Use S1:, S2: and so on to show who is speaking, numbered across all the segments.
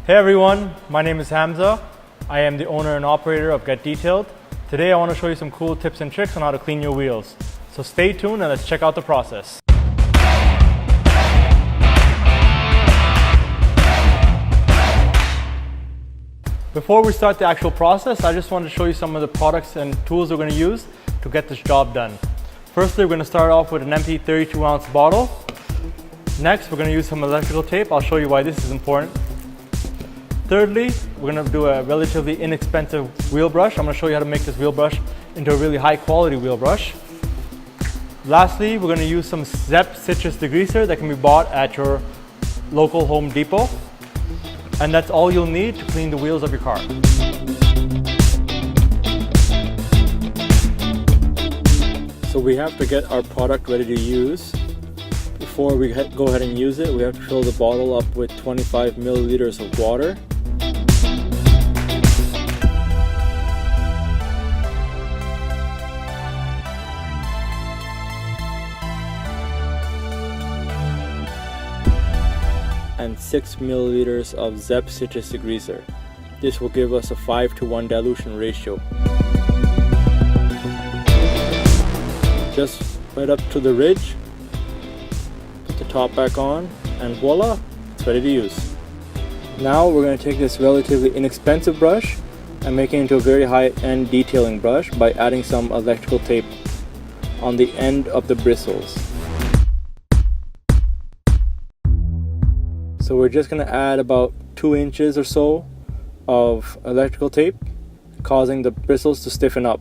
S1: Hey everyone, my name is Hamza. I am the owner and operator of Get Detailed. Today I want to show you some cool tips and tricks on how to clean your wheels. So stay tuned and let's check out the process. Before we start the actual process, I just want to show you some of the products and tools we're going to use to get this job done. Firstly, we're going to start off with an empty 32-ounce bottle. Next, we're going to use some electrical tape. I'll show you why this is important. Thirdly, we're going to do a relatively inexpensive wheel brush. I'm going to show you how to make this wheel brush into a really high quality wheel brush. Lastly, we're going to use some Zap Citrus degreaser that can be bought at your local Home Depot. And that's all you'll need to clean the wheels of your car. So we have to get our product ready to use. Before we go ahead and use it, we have to fill the bottle up with 25 milliliters of water. And 6 milliliters of Zap Citrus degreaser. This will give us a 5-to-1 dilution ratio. Just right up to the ridge, put the top back on, and voila, it's ready to use. Now we're going to take this relatively inexpensive brush and make it into a very high-end detailing brush by adding some electrical tape on the end of the bristles. So we're just going to add about 2 inches or so of electrical tape, causing the bristles to stiffen up.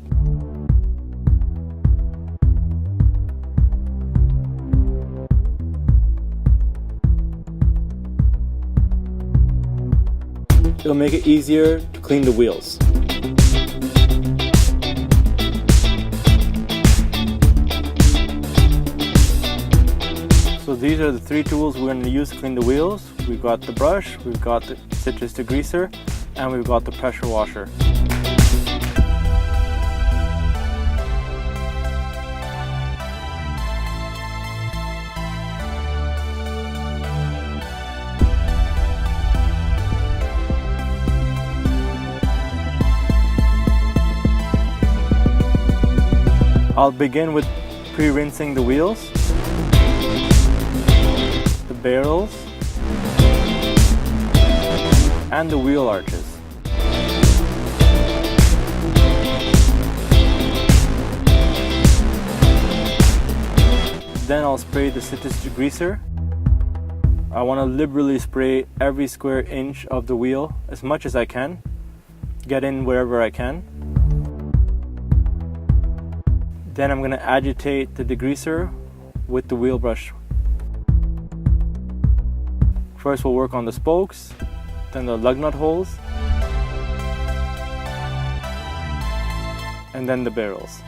S1: It'll make it easier to clean the wheels. So these are the 3 tools we're going to use to clean the wheels. We've got the brush, we've got the citrus degreaser, and we've got the pressure washer. I'll begin with pre-rinsing the wheels, the barrels, and the wheel arches. Then I'll spray the citrus degreaser. I want to liberally spray every square inch of the wheel as much as I can, get in wherever I can. Then I'm going to agitate the degreaser with the wheel brush. First we'll work on the spokes, then the lug nut holes, and then the barrels.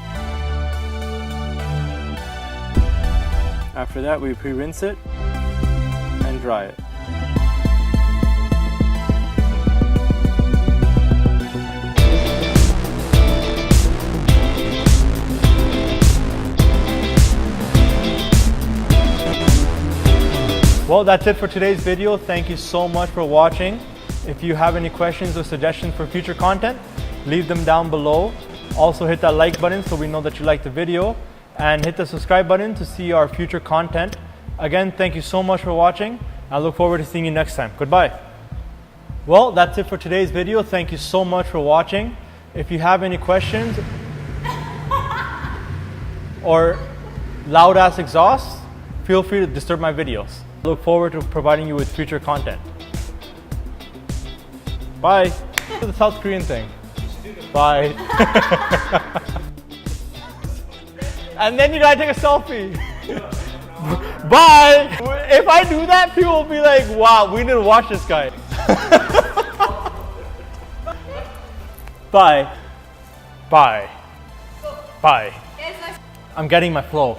S1: After that we pre-rinse it and dry it. Well, that's it for today's video. Thank you so much for watching. If you have any questions or suggestions for future content, leave them down below. Also hit that like button so we know that you liked the video, and hit the subscribe button to see our future content. Again, thank you so much for watching. I look forward to seeing you next time. Goodbye. Well, that's it for today's video. Thank you so much for watching. If you have any questions or loud ass exhaust, feel free to disturb my videos. Look forward to providing you with future content. Bye. To the South Korean thing. Bye. And then you gotta take a selfie. Bye. If I do that, people will be like, wow, we need to watch this guy. Bye. Bye. Bye. I'm getting my flow.